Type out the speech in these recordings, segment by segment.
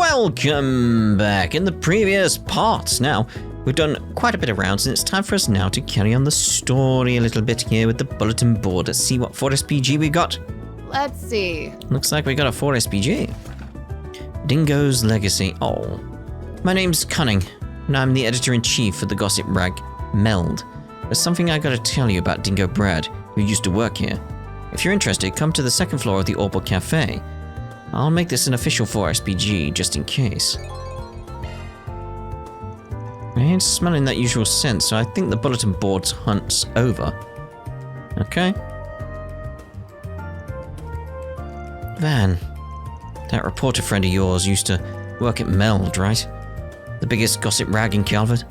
Welcome back. In the previous parts now, we've done quite a bit of rounds, and it's time for us now to carry on the story a little bit here with the bulletin board. Let's see what 4SPG we got. Let's see. Looks like we got a 4SPG. Dingo's Legacy. Oh. My name's Cunning, and I'm the editor-in-chief of the gossip rag, Meld. There's something I gotta tell you about Dingo Brad, who used to work here. If you're interested, come to the second floor of the Orbital Cafe. I'll make this an official 4SPG, just in case. I ain't smelling that usual scent, so I think the bulletin board's hunt's over. Okay. Van, that reporter friend of yours used to work at Meld, right? The biggest gossip rag in Calvert?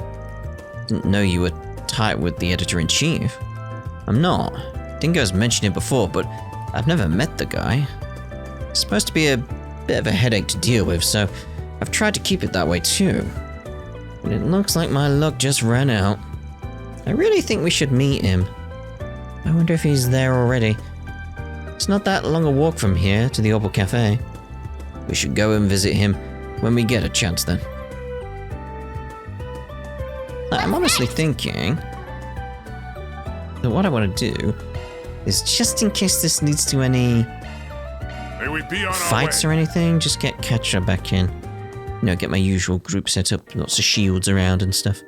Didn't know you were tight with the editor-in-chief. I'm not. Dingo's mentioned it before, but I've never met the guy. It's supposed to be a bit of a headache to deal with, so I've tried to keep it that way too. But it looks like my luck just ran out. I really think we should meet him. I wonder if he's there already. It's not that long a walk from here to the Orbital Cafe. We should go and visit him when we get a chance then. I'm honestly thinking that what I want to do is, just in case this leads to any fights or anything, just get Ketchup back in. You know, get my usual group set up, lots of shields around and stuff.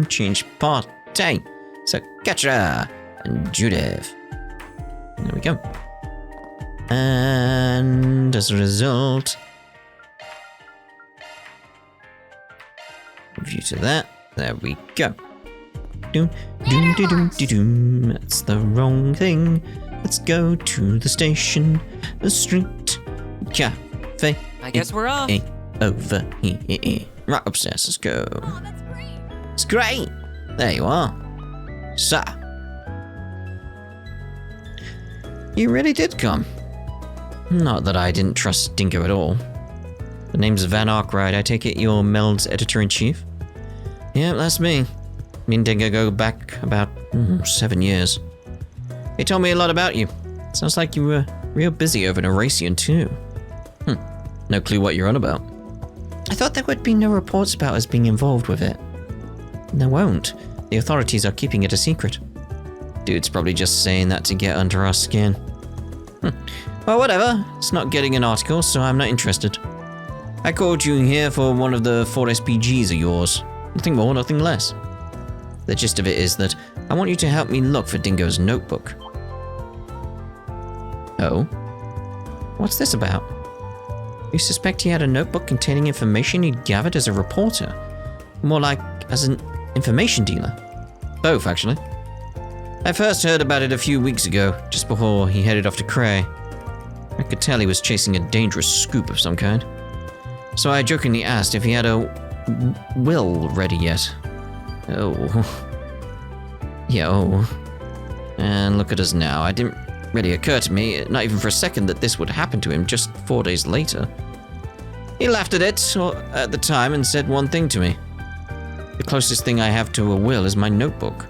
Change party. So Ketchup and Judith. There we go. And as a result, view to that. There we go. That's the wrong thing. Let's go to the station, the street, cafe. I guess we're off. Over here. Right upstairs, let's go. Oh, that's great. It's great. There you are. Sir. You really did come. Not that I didn't trust Dingo at all. The name's Van Arkwright. I take it you're Meld's editor-in-chief? Yeah, that's me. Me and Dingo go back about 7 years. He told me a lot about you. Sounds like you were real busy over in Erasion too. No clue what you're on about. I thought there would be no reports about us being involved with it. There won't. The authorities are keeping it a secret. Dude's probably just saying that to get under our skin. Well, whatever. It's not getting an article, so I'm not interested. I called you here for one of the 4SPGs of yours. Nothing more, nothing less. The gist of it is that I want you to help me look for Dingo's notebook. Oh? What's this about? You suspect he had a notebook containing information he'd gathered as a reporter? More like as an information dealer? Both, actually. I first heard about it a few weeks ago, just before he headed off to Cray. I could tell he was chasing a dangerous scoop of some kind. So I jokingly asked if he had a will ready yet. Oh. Yeah, oh. And look at us now. It didn't really occur to me, not even for a second, that this would happen to him just 4 days later. He laughed at it at the time and said one thing to me. The closest thing I have to a will is my notebook.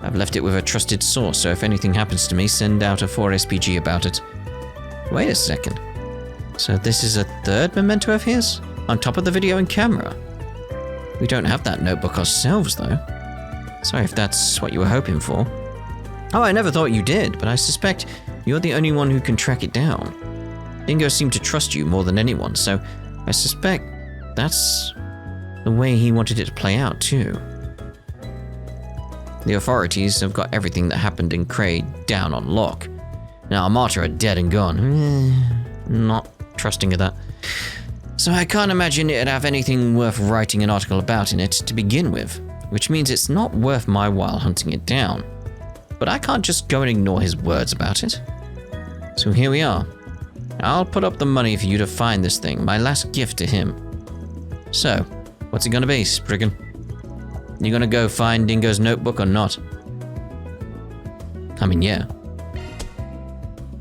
I've left it with a trusted source, so if anything happens to me, send out a 4SPG about it. Wait a second. So this is a third memento of his? On top of the video and camera? We don't have that notebook ourselves, though. Sorry if that's what you were hoping for. Oh, I never thought you did, but I suspect you're the only one who can track it down. Dingo seemed to trust you more than anyone, so I suspect that's the way he wanted it to play out, too. The authorities have got everything that happened in Cray down on lock. Now, Armata are dead and gone. Not trusting of that. So I can't imagine it'd have anything worth writing an article about in it to begin with, which means it's not worth my while hunting it down. But I can't just go and ignore his words about it. So here we are. I'll put up the money for you to find this thing, my last gift to him. So, what's it gonna be, Spriggan? You gonna go find Dingo's notebook or not? I mean, yeah.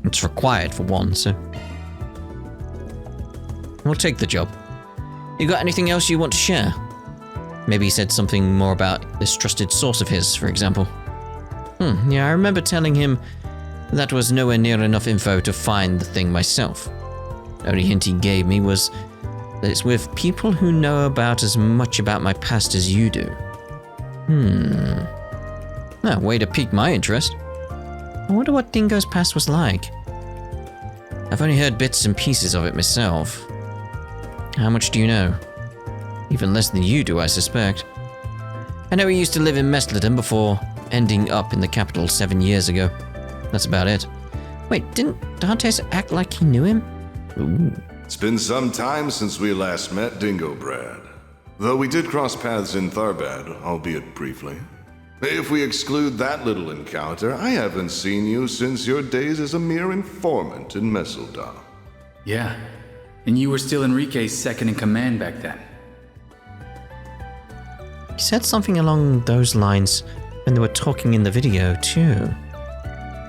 It's required for one, so we'll take the job. You got anything else you want to share? Maybe he said something more about this trusted source of his, for example. Yeah, I remember telling him that was nowhere near enough info to find the thing myself. Only hint he gave me was that it's with people who know about as much about my past as you do. Way to pique my interest. I wonder what Dingo's past was like. I've only heard bits and pieces of it myself. How much do you know? Even less than you do, I suspect. I know he used to live in Mestleden before ending up in the capital 7 years ago. That's about it. Wait, didn't Dantes act like he knew him? Ooh. It's been some time since we last met, Dingo Brad. Though we did cross paths in Tharbad, albeit briefly. If we exclude that little encounter, I haven't seen you since your days as a mere informant in Messeldar. Yeah, and you were still Enrique's second in command back then. He said something along those lines when they were talking in the video, too.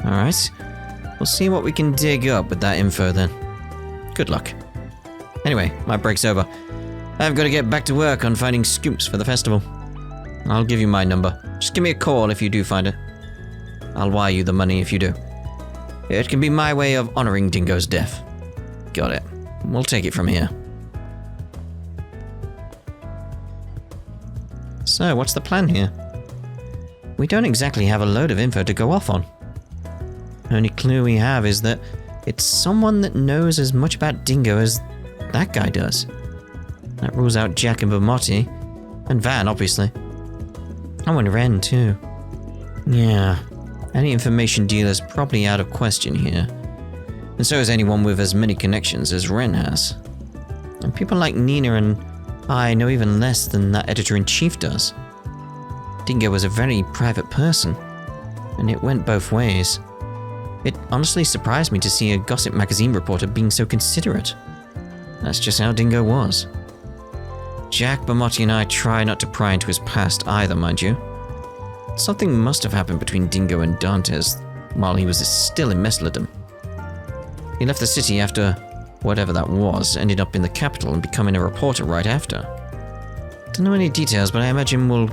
Alright, we'll see what we can dig up with that info then. Good luck. Anyway, my break's over. I've got to get back to work on finding scoops for the festival. I'll give you my number. Just give me a call if you do find it. I'll wire you the money if you do. It can be my way of honoring Dingo's death. Got it. We'll take it from here. So, what's the plan here? We don't exactly have a load of info to go off on. Only clue we have is that it's someone that knows as much about Dingo as that guy does. That rules out Jack and Bermotti. And Van, obviously. Oh, and Ren, too. Yeah, any information dealer's probably out of question here. And so is anyone with as many connections as Ren has. And people like Nina and I know even less than that editor-in-chief does. Dingo was a very private person, and it went both ways. It honestly surprised me to see a gossip magazine reporter being so considerate. That's just how Dingo was. Jack, Bermotti and I try not to pry into his past either, mind you. Something must have happened between Dingo and Dantes while he was still in Mestleden. He left the city after whatever that was, ended up in the capital and becoming a reporter right after. Don't know any details, but I imagine we'll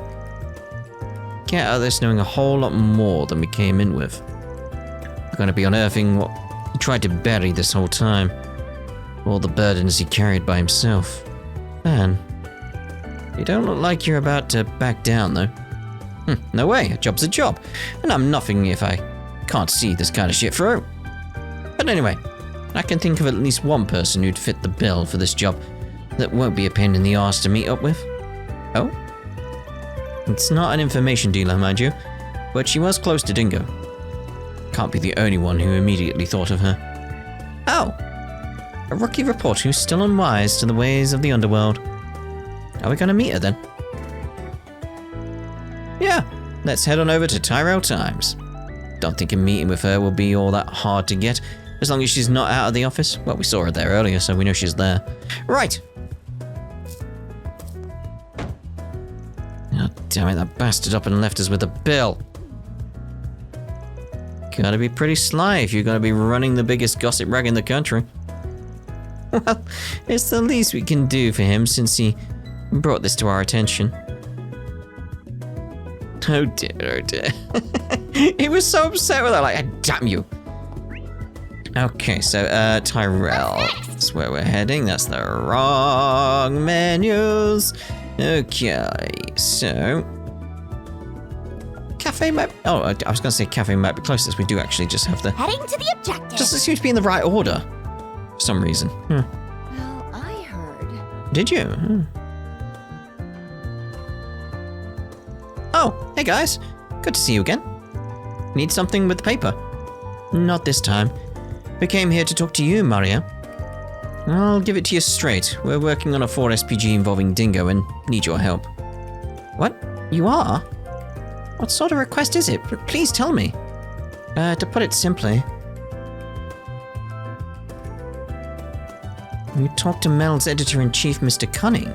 get out of this knowing a whole lot more than we came in with. We're going to be unearthing what he tried to bury this whole time. All the burdens he carried by himself. Man, you don't look like you're about to back down, though. No way, a job's a job, and I'm nothing if I can't see this kind of shit through. But anyway, I can think of at least one person who'd fit the bill for this job that won't be a pain in the arse to meet up with. Oh? It's not an information dealer, mind you, but she was close to Dingo. Can't be the only one who immediately thought of her. Oh! A rookie reporter who's still unwise to the ways of the underworld. Are we gonna meet her then? Yeah, let's head on over to Tyrell Times. Don't think a meeting with her will be all that hard to get, as long as she's not out of the office. Well, we saw her there earlier, so we know she's there. Right! Oh, damn it, that bastard up and left us with a bill. Gotta be pretty sly if you're gonna be running the biggest gossip rag in the country. Well, it's the least we can do for him since he brought this to our attention. Oh dear, oh dear. He was so upset with her, like, damn you. Okay, so, Tyrell. That's where we're heading. That's the wrong menus. Okay, so... Cafe might... Oh, I was going to say cafe might be closest. We do actually just have the... Heading to the objective. Just seems to be in the right order. For some reason. Well, I heard. Did you? Oh, hey guys. Good to see you again. Need something with the paper? Not this time. We came here to talk to you, Maria. I'll give it to you straight. We're working on a 4SPG involving Dingo and need your help. What? You are? What sort of request is it? Please tell me. To put it simply... You talked to Mel's editor-in-chief, Mr. Cunning.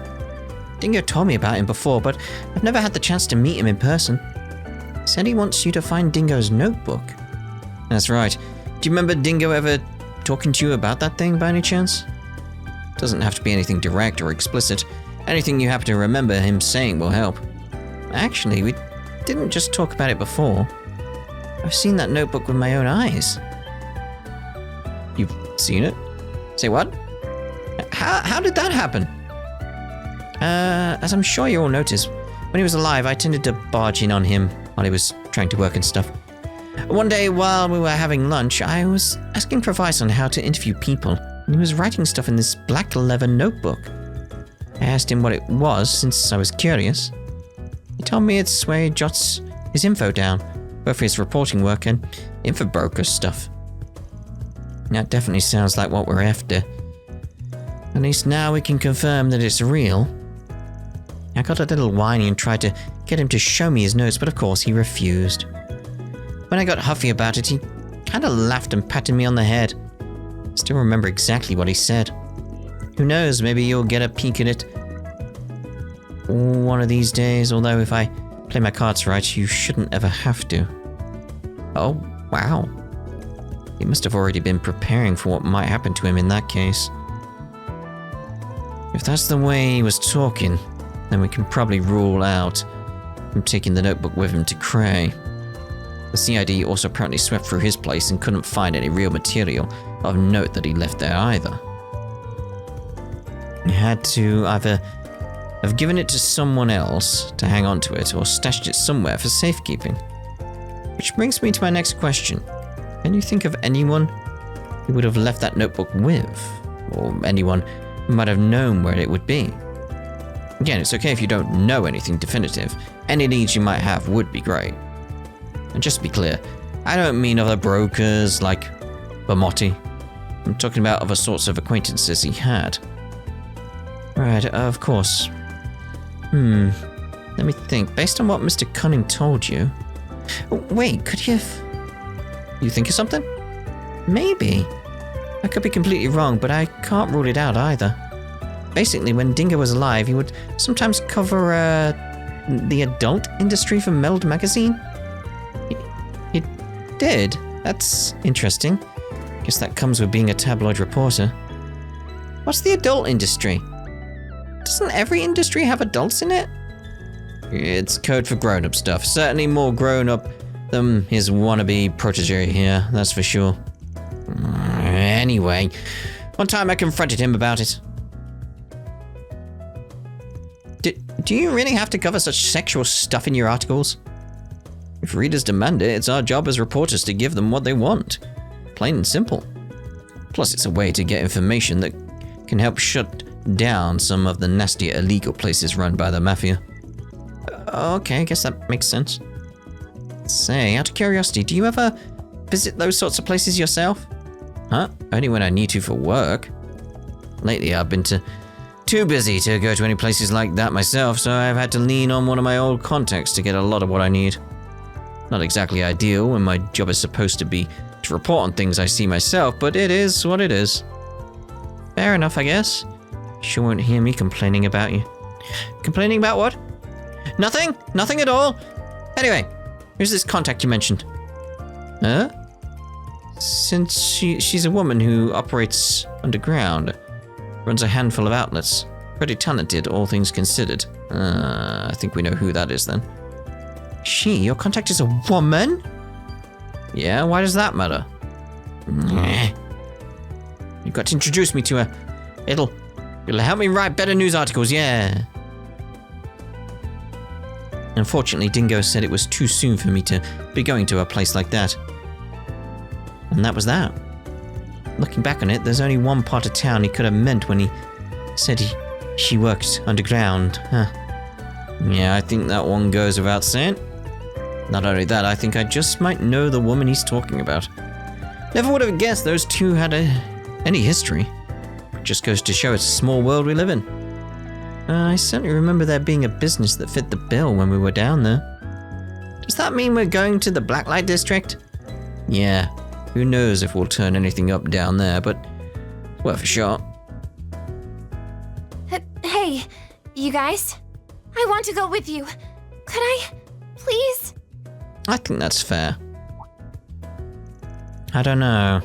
Dingo told me about him before, but I've never had the chance to meet him in person. He said he wants you to find Dingo's notebook. That's right. Do you remember Dingo ever talking to you about that thing by any chance? Doesn't have to be anything direct or explicit. Anything you happen to remember him saying will help. Actually, we didn't just talk about it before. I've seen that notebook with my own eyes. You've seen it? Say what? How did that happen? As I'm sure you all noticed, when he was alive, I tended to barge in on him while he was trying to work and stuff. One day, while we were having lunch, I was asking for advice on how to interview people, and he was writing stuff in this black leather notebook. I asked him what it was, since I was curious. He told me it's where he jots his info down, both for his reporting work and info broker stuff. That definitely sounds like what we're after. At least now we can confirm that it's real. I got a little whiny and tried to get him to show me his notes, but of course he refused. When I got huffy about it, he kind of laughed and patted me on the head. I still remember exactly what he said. Who knows, maybe you'll get a peek at it one of these days, although if I play my cards right, you shouldn't ever have to. Oh, wow. He must have already been preparing for what might happen to him in that case. If that's the way he was talking, then we can probably rule out him taking the notebook with him to Cray. The CID also apparently swept through his place and couldn't find any real material of note that he left there either. He had to either have given it to someone else to hang on to it or stashed it somewhere for safekeeping. Which brings me to my next question. Can you think of anyone he would have left that notebook with? Or anyone who might have known where it would be? Again, it's okay if you don't know anything definitive. Any leads you might have would be great. And just to be clear, I don't mean other brokers like Bamotti. I'm talking about other sorts of acquaintances he had. Right, of course. Let me think. Based on what Mr. Cunning told you... Wait, could he have... You think of something? Maybe. I could be completely wrong, but I can't rule it out either. Basically, when Dingo was alive, he would sometimes cover, the adult industry for Meld magazine. He did? That's interesting. Guess that comes with being a tabloid reporter. What's the adult industry? Doesn't every industry have adults in it? It's code for grown-up stuff. Certainly more grown-up than his wannabe protege here, that's for sure. Anyway, one time I confronted him about it. Do you really have to cover such sexual stuff in your articles? If readers demand it, it's our job as reporters to give them what they want. Plain and simple. Plus, it's a way to get information that can help shut down some of the nastier illegal places run by the Mafia. Okay, I guess that makes sense. Say, out of curiosity, do you ever visit those sorts of places yourself? Huh? Only when I need to for work. Lately, I've been too busy to go to any places like that myself, so I've had to lean on one of my old contacts to get a lot of what I need. Not exactly ideal when my job is supposed to be to report on things I see myself, but it is what it is. Fair enough, I guess. Sure won't hear me complaining about you. Complaining about what? Nothing? Nothing at all? Anyway, who's this contact you mentioned? Huh? Since she's a woman who operates underground, runs a handful of outlets. Pretty talented, all things considered. I think we know who that is then. Your contact is a woman? Yeah, why does that matter? You've got to introduce me to her. It'll help me write better news articles, yeah. Unfortunately, Dingo said it was too soon for me to be going to a place like that. And that was that. Looking back on it, there's only one part of town he could have meant when he said she worked underground. Huh. Yeah, I think that one goes without saying. Not only that, I think I just might know the woman he's talking about. Never would have guessed those two had any history. It just goes to show it's a small world we live in. I certainly remember there being a business that fit the bill when we were down there. Does that mean we're going to the Blacklight District? Yeah, who knows if we'll turn anything up down there, but worth a shot. Hey, you guys? I want to go with you. Could I, please? I think that's fair. I don't know.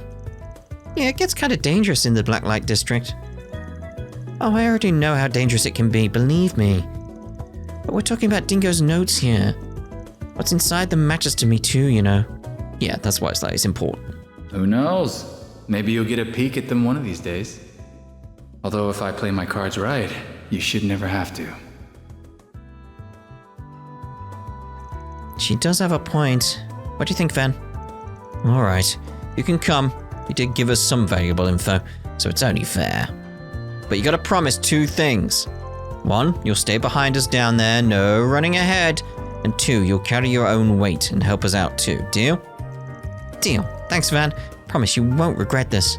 Yeah, it gets kind of dangerous in the Blacklight District. Oh, I already know how dangerous it can be, believe me. But we're talking about Dingo's notes here. What's inside them matters to me too, you know. Yeah, that's why it's important. Who knows? Maybe you'll get a peek at them one of these days. Although if I play my cards right, you should never have to. She does have a point. What do you think, Van? Alright, you can come. You did give us some valuable info, so it's only fair. But you gotta promise 2 things. 1, you'll stay behind us down there, no running ahead. And 2, you'll carry your own weight and help us out too. Deal? Deal. Thanks, Van. Promise you won't regret this.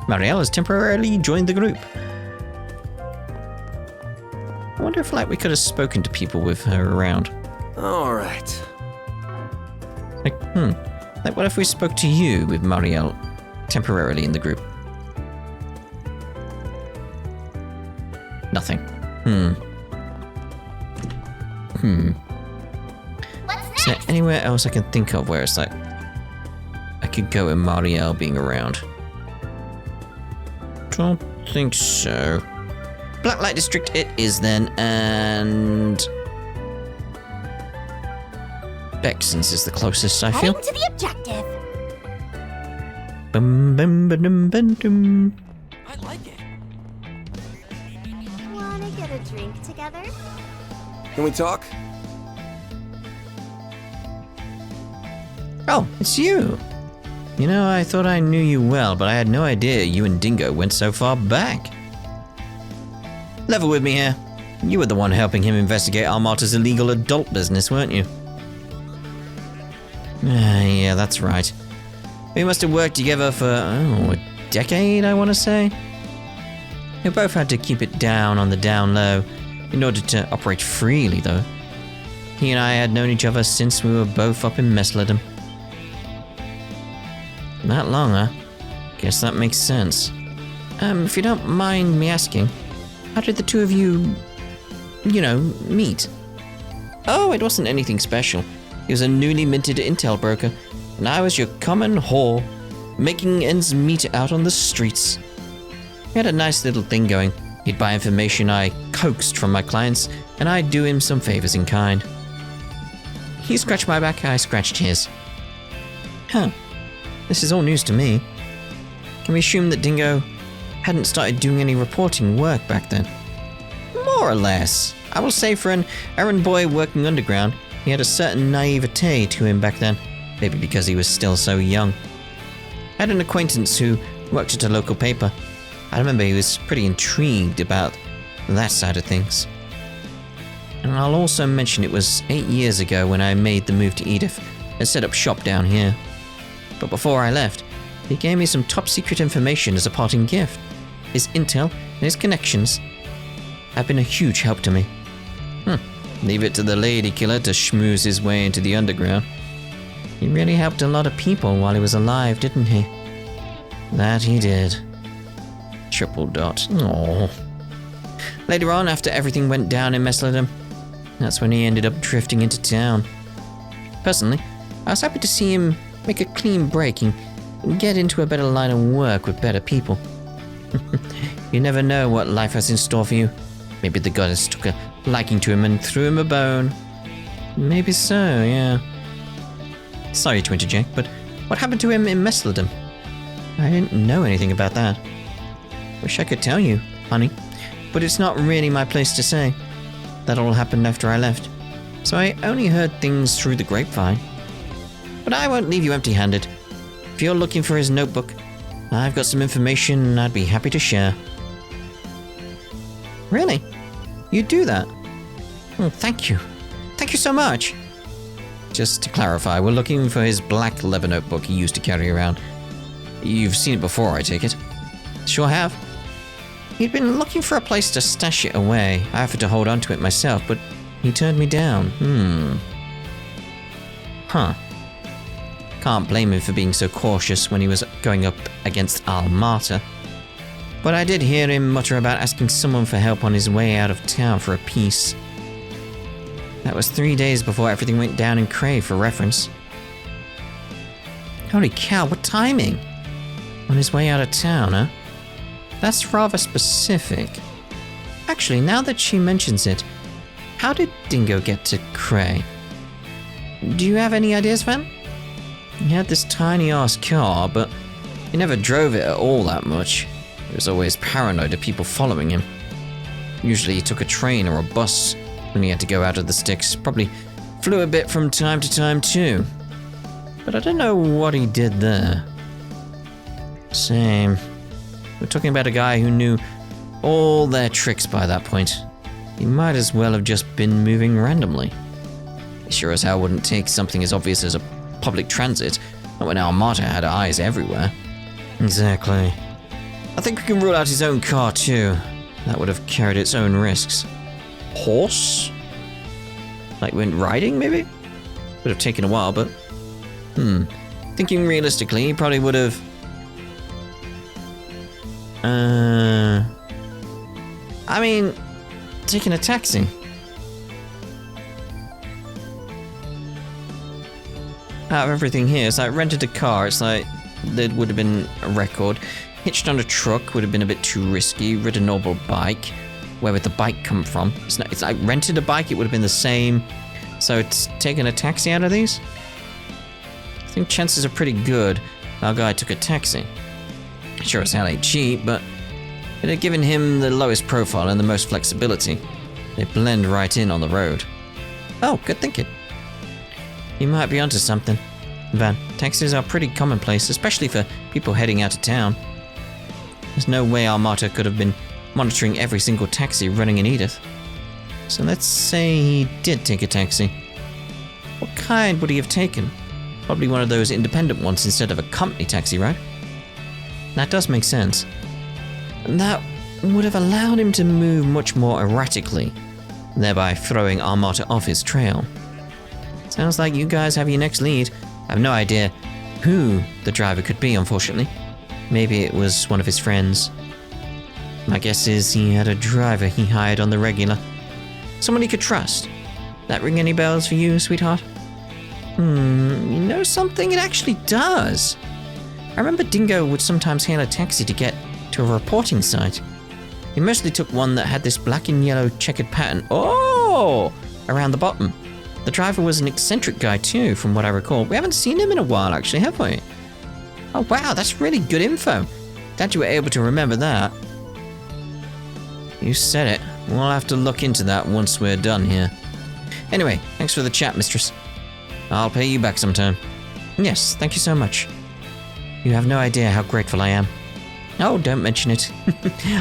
Marielle has temporarily joined the group. I wonder if we could have spoken to people with her around. Alright. What if we spoke to you with Marielle temporarily in the group? Nothing. Is there anywhere else I can think of where it's I could go with Marielle being around? Don't think so. Blacklight District it is then, and Bexon's is the closest, I feel. Heading to the objective. Bum, bum, ba-dum, ba-dum. I like it. Wanna get a drink together? Can we talk? Oh, it's you. You know, I thought I knew you well, but I had no idea you and Dingo went so far back. Level with me here. You were the one helping him investigate Armata's illegal adult business, weren't you? Yeah, that's right. We must have worked together for, a decade, I want to say. We both had to keep it down on the down low in order to operate freely, though. He and I had known each other since we were both up in Mesledum. That long, huh? Guess that makes sense. If you don't mind me asking, how did the two of you, meet? Oh, it wasn't anything special. He was a newly minted intel broker, and I was your common whore, making ends meet out on the streets. We had a nice little thing going. He'd buy information I coaxed from my clients, and I'd do him some favors in kind. He scratched my back, I scratched his. Huh. This is all news to me. Can we assume that Dingo hadn't started doing any reporting work back then? More or less. I will say for an errand boy working underground, he had a certain naivete to him back then, maybe because he was still so young. I had an acquaintance who worked at a local paper. I remember he was pretty intrigued about that side of things. And I'll also mention it was 8 years ago when I made the move to Edith and set up shop down here. But before I left, he gave me some top secret information as a parting gift. His intel and his connections have been a huge help to me. Leave it to the lady killer to schmooze his way into the underground. He really helped a lot of people while he was alive, didn't he? That he did. Triple dot. Aww. Later on, after everything went down in Mesledum, that's when he ended up drifting into town. Personally, I was happy to see him make a clean break and get into a better line of work with better people. You never know what life has in store for you. Maybe the goddess took a liking to him and threw him a bone. Maybe so, yeah. Sorry to interject, but what happened to him in Mesledum? I didn't know anything about that. Wish I could tell you, honey, but it's not really my place to say. That all happened after I left, so I only heard things through the grapevine. But I won't leave you empty-handed. If you're looking for his notebook, I've got some information I'd be happy to share. Really? You'd do that? Oh, thank you. Thank you so much. Just to clarify, we're looking for his black leather notebook he used to carry around. You've seen it before, I take it? Sure have. He'd been looking for a place to stash it away. I offered to hold on to it myself, but he turned me down. Huh. Can't blame him for being so cautious when he was going up against Armata. But I did hear him mutter about asking someone for help on his way out of town for a piece. That was 3 days before everything went down in Cray, for reference. Holy cow, what timing! On his way out of town, huh? That's rather specific. Actually, now that she mentions it, how did Dingo get to Cray? Do you have any ideas, Van? He had this tiny-ass car, but he never drove it at all that much. He was always paranoid of people following him. Usually he took a train or a bus when he had to go out of the sticks. Probably flew a bit from time to time too. But I don't know what he did there. Same. We're talking about a guy who knew all their tricks by that point. He might as well have just been moving randomly. He sure as hell wouldn't take something as obvious as a public transit, not when Armata had eyes everywhere. Exactly. I think we can rule out his own car too. That would have carried its own risks. Horse? Like went riding, maybe? Would have taken a while, but... Thinking realistically, he probably would have... I mean, taking a taxi. Out of everything here, it's like rented a car, it's like there would have been a record. Hitched on a truck would have been a bit too risky. Rid a normal bike. Where would the bike come from? It's like rented a bike, it would have been the same. So it's taken a taxi out of these? I think chances are pretty good our guy took a taxi. Sure as hell ain't cheap, but it had given him the lowest profile and the most flexibility. They blend right in on the road. Oh, good thinking. You might be onto something. Van, taxis are pretty commonplace, especially for people heading out of town. There's no way Armata could have been monitoring every single taxi running in Edith. So let's say he did take a taxi. What kind would he have taken? Probably one of those independent ones instead of a company taxi, right? That does make sense. And that would have allowed him to move much more erratically, thereby throwing Armata off his trail. Sounds like you guys have your next lead. I have no idea who the driver could be, unfortunately. Maybe it was one of his friends. My guess is he had a driver he hired on the regular. Someone he could trust. That ring any bells for you, sweetheart? You know something? It actually does. I remember Dingo would sometimes hail a taxi to get to a reporting site. He mostly took one that had this black and yellow checkered pattern. Oh! Around the bottom. The driver was an eccentric guy too, from what I recall. We haven't seen him in a while, actually, have we? Oh wow, that's really good info. Glad you were able to remember that. You said it. We'll have to look into that once we're done here. Anyway, thanks for the chat, mistress. I'll pay you back sometime. Yes, thank you so much. You have no idea how grateful I am. Oh, don't mention it.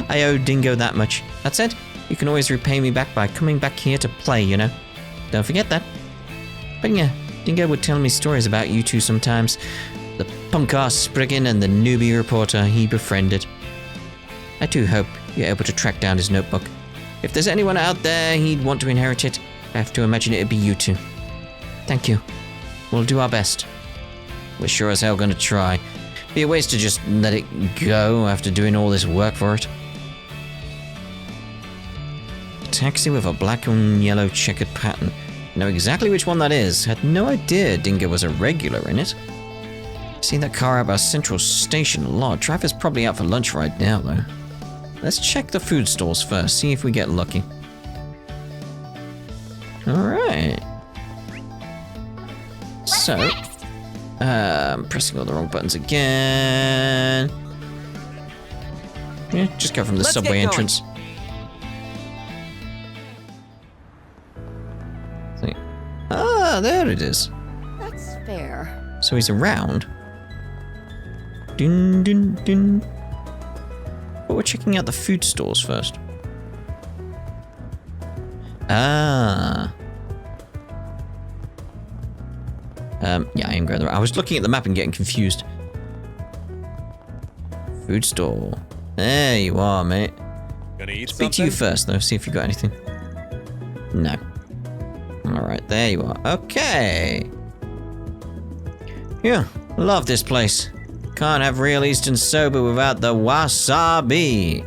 I owe Dingo that much. That said, you can always repay me back by coming back here to play, you know? Don't forget that. But yeah, Dingo would tell me stories about you two sometimes. The punk-ass Spriggan and the newbie reporter he befriended. I do hope you're able to track down his notebook. If there's anyone out there he'd want to inherit it, I have to imagine it'd be you two. Thank you. We'll do our best. We're sure as hell gonna try. Be a waste to just let it go after doing all this work for it. A taxi with a black and yellow checkered pattern. Know exactly which one that is. Had no idea Dingo was a regular in it. Seen that car out by Central Station a lot. Driver's probably out for lunch right now, though. Let's check the food stalls first, see if we get lucky. Alright. So, I'm pressing all the wrong buttons again. Yeah, just go from the subway entrance. Ah, there it is. That's fair. So he's around. Dun dun dun. But we're checking out the food stores first. Ah. Yeah, I am going there. I was looking at the map and getting confused. Food store. There you are, mate. Gonna eat Speak to you first, though. See if you got anything. No. Alright, there you are. Okay. Yeah, love this place. Can't have real Eastern soba without the wasabi.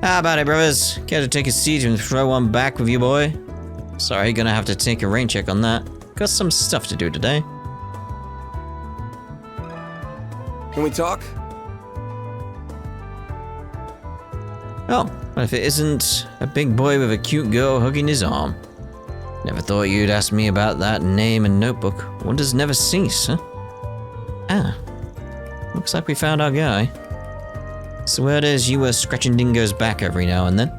How about it, brothers? Care to take a seat and throw one back with you, boy? Sorry, gonna have to take a rain check on that. Got some stuff to do today. Can we talk? Oh, well, if it isn't a big boy with a cute girl hugging his arm. Never thought you'd ask me about that name and notebook. Wonders never cease, huh? Ah. Looks like we found our guy. So word is you were scratching Dingo's back every now and then.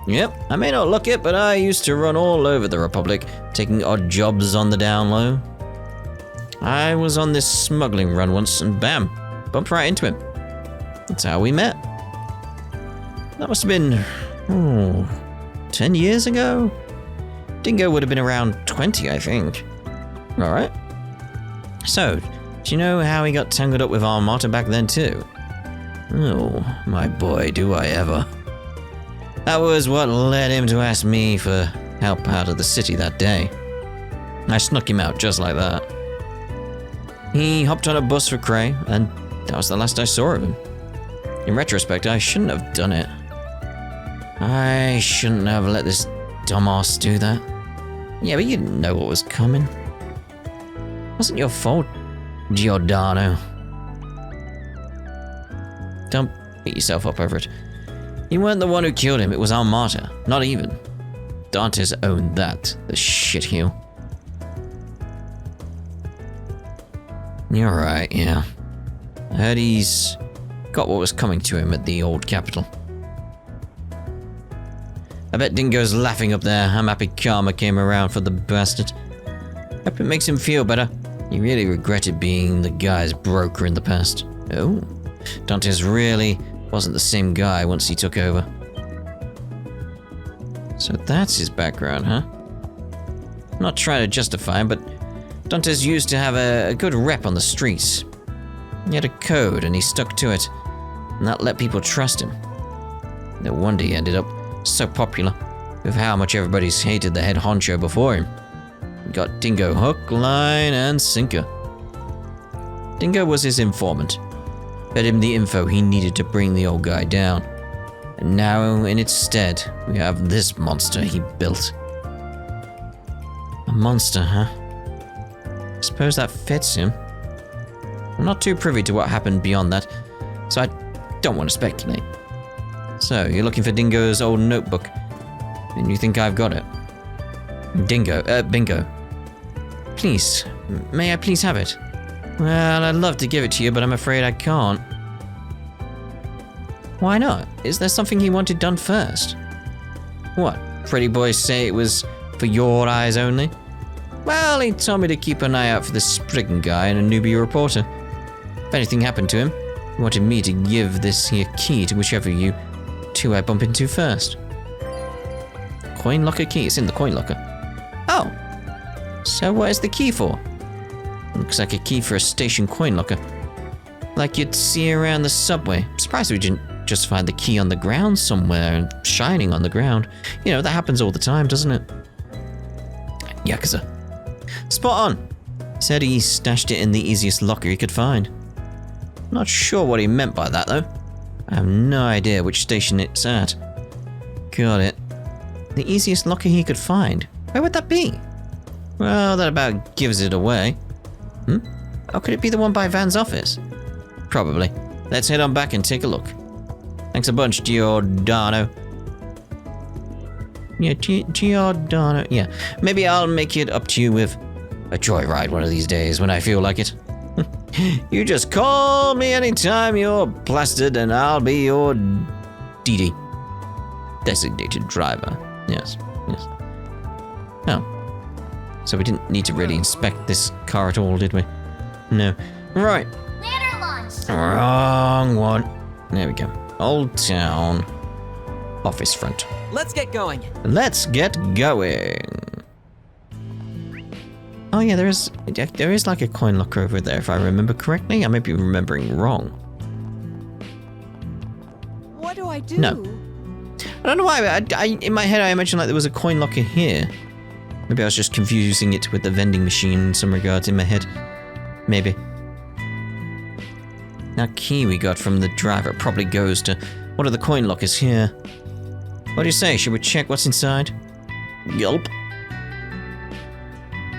Yep, I may not look it, but I used to run all over the Republic, taking odd jobs on the down low. I was on this smuggling run once, and bam, bumped right into him. That's how we met. That must have been, 10 years ago? Dingo would have been around 20, I think. Alright. So, do you know how he got tangled up with Armata back then too? Oh, my boy, do I ever. That was what led him to ask me for help out of the city that day. I snuck him out just like that. He hopped on a bus for Cray, and that was the last I saw of him. In retrospect, I shouldn't have done it. I shouldn't have let this dumbass do that. Yeah, but you didn't know what was coming. It wasn't your fault, Giordano. Don't beat yourself up over it. You weren't the one who killed him, it was Armata. Not even. Dante's owned that, the shitheel. You're right, yeah. I heard he's got what was coming to him at the old capital. I bet Dingo's laughing up there. I'm happy karma came around for the bastard. Hope it makes him feel better. He really regretted being the guy's broker in the past. Oh, Dante's really wasn't the same guy once he took over. So that's his background, huh? I'm not trying to justify him, but Dante's used to have a good rep on the streets. He had a code and he stuck to it, and that let people trust him. No wonder he ended up so popular, with how much everybody's hated the head honcho before him. He got Dingo hook, line, and sinker. Dingo was his informant, fed him the info he needed to bring the old guy down. And now, in its stead, we have this monster he built. A monster, huh? I suppose that fits him. I'm not too privy to what happened beyond that, so I don't want to speculate. So, you're looking for Dingo's old notebook, and you think I've got it? Bingo. Please, may I please have it? Well, I'd love to give it to you, but I'm afraid I can't. Why not? Is there something he wanted done first? What, pretty boys say it was for your eyes only? Well, he told me to keep an eye out for the Spriggan guy and a newbie reporter. If anything happened to him, he wanted me to give this here key to whichever you two I bump into first. Coin locker key, it's in the coin locker. Oh, so what is the key for? Looks like a key for a station coin locker. Like you'd see around the subway. I'm surprised we didn't just find the key on the ground somewhere and shining on the ground. You know, that happens all the time, doesn't it? Yakuza. Spot on. He said he stashed it in the easiest locker he could find. Not sure what he meant by that, though. I have no idea which station it's at. Got it. The easiest locker he could find. Where would that be? Well, that about gives it away. Or could it be the one by Van's office? Probably. Let's head on back and take a look. Thanks a bunch, Giordano. Yeah, Giordano. Yeah, maybe I'll make it up to you with a joyride one of these days when I feel like it. You just call me anytime you're plastered and I'll be your DD. Designated driver. Yes. Oh. So we didn't need to really inspect this car at all, did we? No. Right. Ladder launch! Wrong one. There we go. Old Town. Office front. Let's get going. Let's get going. Oh yeah, there is like a coin locker over there if I remember correctly. I may be remembering wrong. What do I do? No. I don't know why, but in my head I imagined like there was a coin locker here. Maybe I was just confusing it with the vending machine in some regards in my head. Maybe. That key we got from the driver probably goes to one of the coin lockers here. What do you say? Should we check what's inside? Yelp.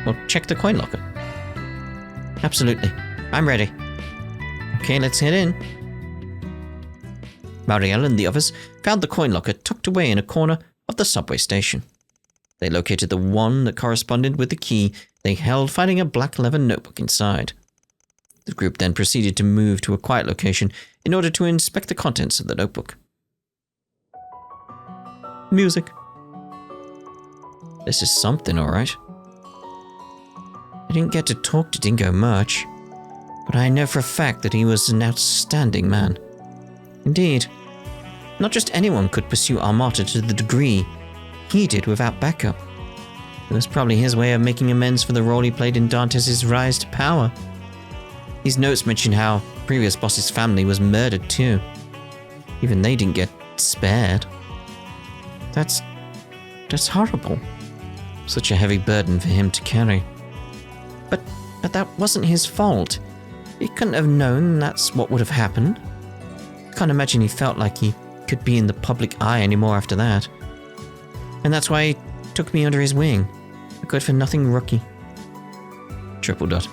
Well, check the coin locker. Absolutely. I'm ready. Okay, let's head in. Marielle and the others found the coin locker tucked away in a corner of the subway station. They located the one that corresponded with the key they held, finding a black leather notebook inside. The group then proceeded to move to a quiet location in order to inspect the contents of the notebook. Music. This is something, alright. I didn't get to talk to Dingo much, but I know for a fact that he was an outstanding man. Indeed, not just anyone could pursue Armata to the degree he did without backup. It was probably his way of making amends for the role he played in Dantes' rise to power. These notes mention how previous boss's family was murdered too. Even they didn't get spared. That's horrible. Such a heavy burden for him to carry. But that wasn't his fault. He couldn't have known that's what would have happened. Can't imagine he felt like he could be in the public eye anymore after that. And that's why he took me under his wing. A good-for-nothing rookie. Triple dot.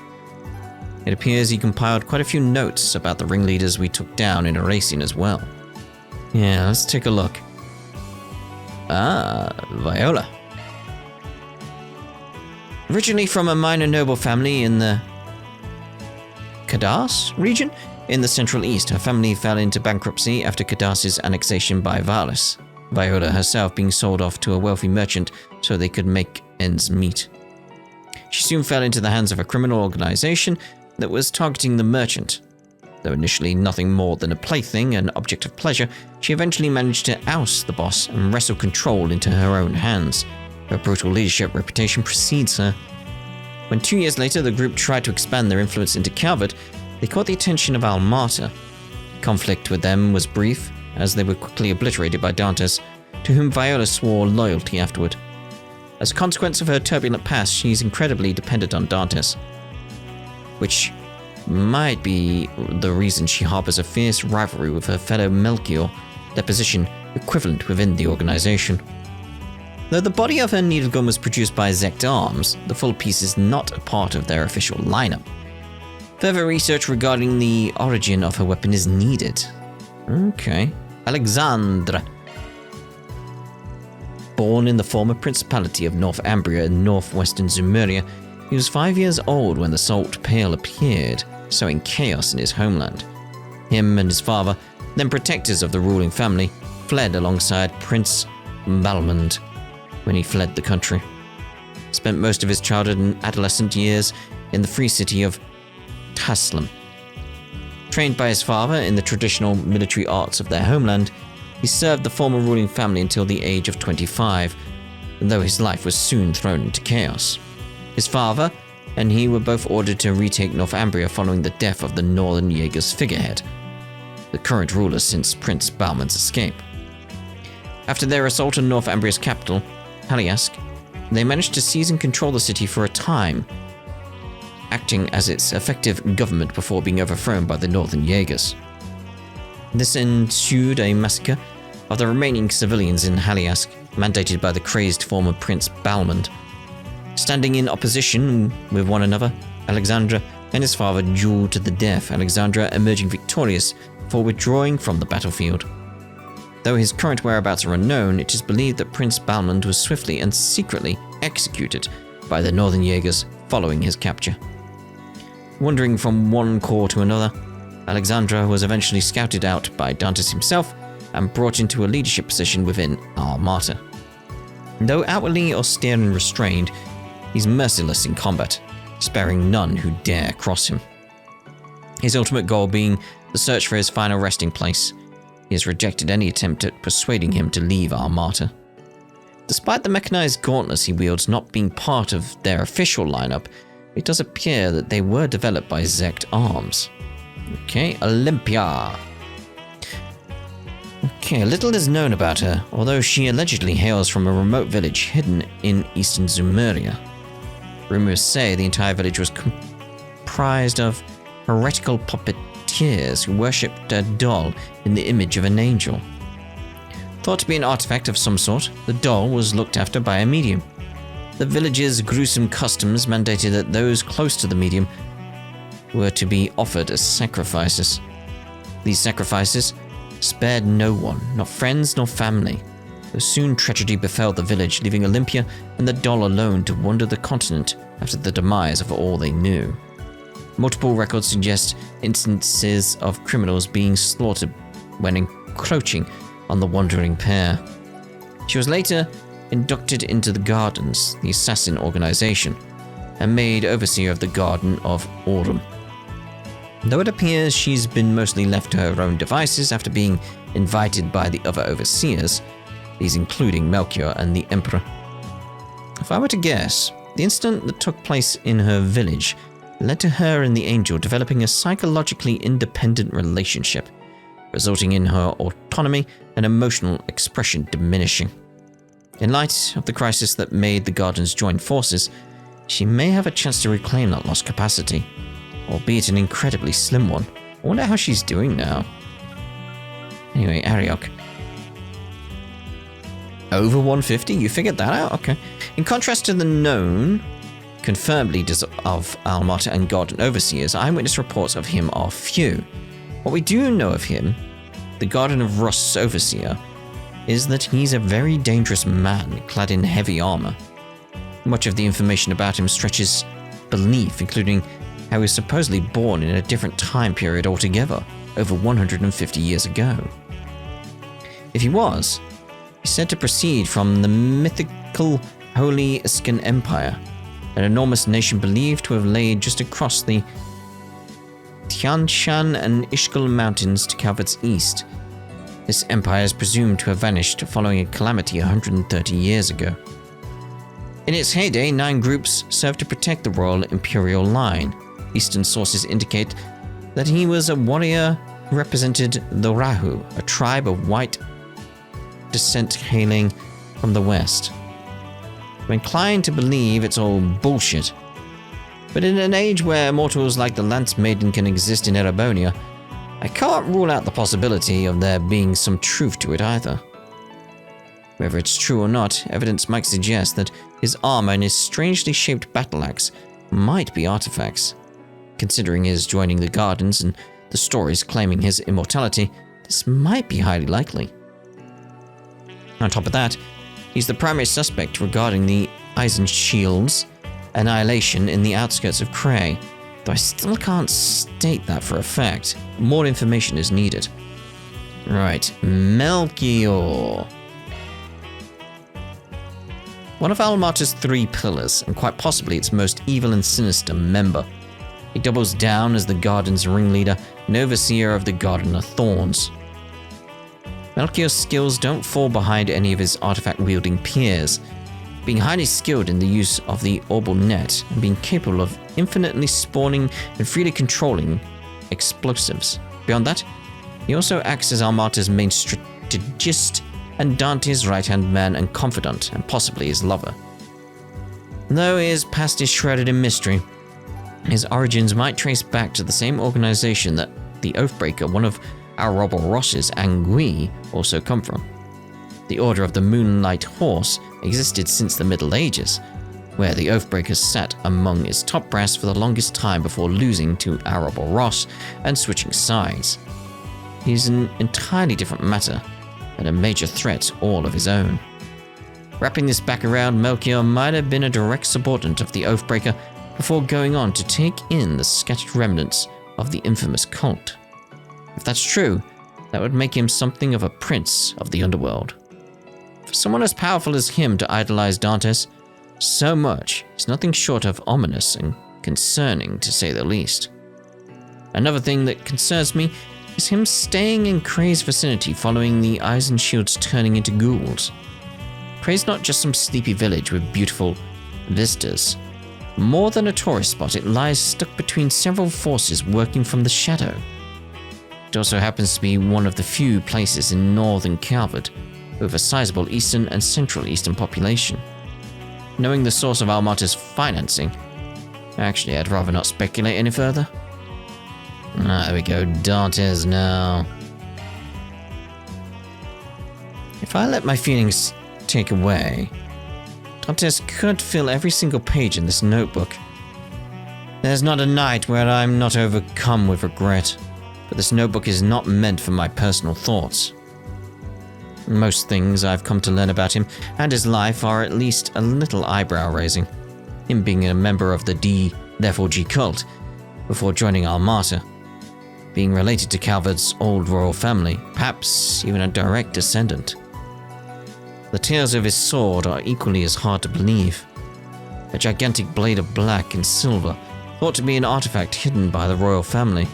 It appears he compiled quite a few notes about the ringleaders we took down in Erasing as well. Yeah, let's take a look. Ah, Viola. Originally from a minor noble family in the Kadas region in the Central East, her family fell into bankruptcy after Kadas's annexation by Valis, Viola herself being sold off to a wealthy merchant so they could make ends meet. She soon fell into the hands of a criminal organization that was targeting the merchant. Though initially nothing more than a plaything and object of pleasure, she eventually managed to oust the boss and wrestle control into her own hands. Her brutal leadership reputation precedes her. When 2 years later the group tried to expand their influence into Calvert, they caught the attention of Almata. Conflict with them was brief, as they were quickly obliterated by Dantes, to whom Viola swore loyalty afterward. As a consequence of her turbulent past, she's incredibly dependent on Dantes, which might be the reason she harbors a fierce rivalry with her fellow Melchior, their position equivalent within the organization. Though the body of her needlegun was produced by Zect Arms, the full piece is not a part of their official lineup. Further research regarding the origin of her weapon is needed. Okay. Alexandra. Born in the former Principality of North Ambria in northwestern Zumeria, he was 5 years old when the Salt Pale appeared, sowing chaos in his homeland. Him and his father, then protectors of the ruling family, fled alongside Prince Balmond when he fled the country. Spent most of his childhood and adolescent years in the free city of Taslim. Trained by his father in the traditional military arts of their homeland, he served the former ruling family until the age of 25, though his life was soon thrown into chaos. His father and he were both ordered to retake Northumbria following the death of the Northern Jaegers figurehead, the current ruler since Prince Balmond's escape. After their assault on Northumbria's capital, Haliask, they managed to seize and control the city for a time, acting as its effective government before being overthrown by the Northern Jaegers. This ensued a massacre of the remaining civilians in Haliask, mandated by the crazed former Prince Balmond. Standing in opposition with one another, Alexandra and his father dueled to the death, Alexandra emerging victorious before withdrawing from the battlefield. Though his current whereabouts are unknown, it is believed that Prince Balmond was swiftly and secretly executed by the Northern Jaegers following his capture. Wandering from one corps to another, Alexandra was eventually scouted out by Dantes himself and brought into a leadership position within Armata. Though outwardly austere and restrained, he's merciless in combat, sparing none who dare cross him. His ultimate goal being the search for his final resting place, he has rejected any attempt at persuading him to leave Armata. Despite the mechanized gauntlets he wields not being part of their official lineup, it does appear that they were developed by Zect Arms. Okay, Olympia. Okay, little is known about her, although she allegedly hails from a remote village hidden in eastern Zumeria. Rumors say the entire village was comprised of heretical puppeteers who worshipped a doll in the image of an angel. Thought to be an artifact of some sort, the doll was looked after by a medium. The village's gruesome customs mandated that those close to the medium were to be offered as sacrifices. These sacrifices spared no one, not friends nor family. Though soon tragedy befell the village, leaving Olympia and the doll alone to wander the continent after the demise of all they knew. Multiple records suggest instances of criminals being slaughtered when encroaching on the wandering pair. She was later inducted into the Gardens, the assassin organization, and made overseer of the Garden of Autumn. Though it appears she's been mostly left to her own devices after being invited by the other overseers, these including Melchior and the Emperor. If I were to guess, the incident that took place in her village led to her and the Angel developing a psychologically independent relationship, resulting in her autonomy and emotional expression diminishing. In light of the crisis that made the Gardens join forces, she may have a chance to reclaim that lost capacity, albeit an incredibly slim one. I wonder how she's doing now. Anyway, Ariok. Over 150? You figured that out? Okay. In contrast to the known, confirmed leaders of Almata and Garden Overseers, eyewitness reports of him are few. What we do know of him, the Garden of Rust's Overseer, is that he's a very dangerous man clad in heavy armor. Much of the information about him stretches belief, including how he was supposedly born in a different time period altogether, over 150 years ago. If he was, he's said to proceed from the mythical Holy Iskan Empire, an enormous nation believed to have laid just across the Tian Shan and Ishkal mountains to Calvert's east. This empire is presumed to have vanished following a calamity 130 years ago. In its heyday, 9 groups served to protect the royal imperial line. Eastern sources indicate that he was a warrior who represented the Rahu, a tribe of white descent hailing from the west. I'm inclined to believe it's all bullshit. But in an age where mortals like the Lance Maiden can exist in Erebonia, I can't rule out the possibility of there being some truth to it either. Whether it's true or not, evidence might suggest that his armor and his strangely shaped battle axe might be artifacts. Considering his joining the Gardens and the stories claiming his immortality, this might be highly likely. On top of that, he's the primary suspect regarding the Eisenshield's annihilation in the outskirts of Cray, though I still can't state that for a fact. More information is needed. Right, Melchior. One of Almata's 3 pillars, and quite possibly its most evil and sinister member. He doubles down as the Garden's ringleader and overseer of the Garden of Thorns. Melchior's skills don't fall behind any of his artifact-wielding peers, being highly skilled in the use of the Orbal Net and being capable of infinitely spawning and freely controlling explosives. Beyond that, he also acts as Almata's main strategist and Dante's right-hand man and confidant, and possibly his lover. Though his past is shrouded in mystery, his origins might trace back to the same organization that the Oathbreaker, one of Ouroboros's Angui, also come from. The Order of the Moonlight Horse existed since the Middle Ages, where the Oathbreakers sat among its top brass for the longest time before losing to Ouroboros and switching sides. He's an entirely different matter, and a major threat all of his own. Wrapping this back around, Melchior might have been a direct subordinate of the Oathbreaker before going on to take in the scattered remnants of the infamous cult. If that's true, that would make him something of a prince of the underworld. For someone as powerful as him to idolize Dantes so much is nothing short of ominous and concerning, to say the least. Another thing that concerns me is him staying in Cray's vicinity following the Eisenshields turning into ghouls. Cray's not just some sleepy village with beautiful vistas. More than a tourist spot, it lies stuck between several forces working from the shadow. It also happens to be one of the few places in northern Calvert with a sizable eastern and central eastern population. Knowing the source of Almata's financing, actually I'd rather not speculate any further. There we go, Dantes now. If I let my feelings take away, Dantes could fill every single page in this notebook. There's not a night where I'm not overcome with regret, but this notebook is not meant for my personal thoughts. Most things I've come to learn about him and his life are at least a little eyebrow-raising. Him being a member of the D, therefore G cult, before joining Armata, being related to Calvert's old royal family, perhaps even a direct descendant. The tales of his sword are equally as hard to believe. A gigantic blade of black and silver, thought to be an artifact hidden by the royal family.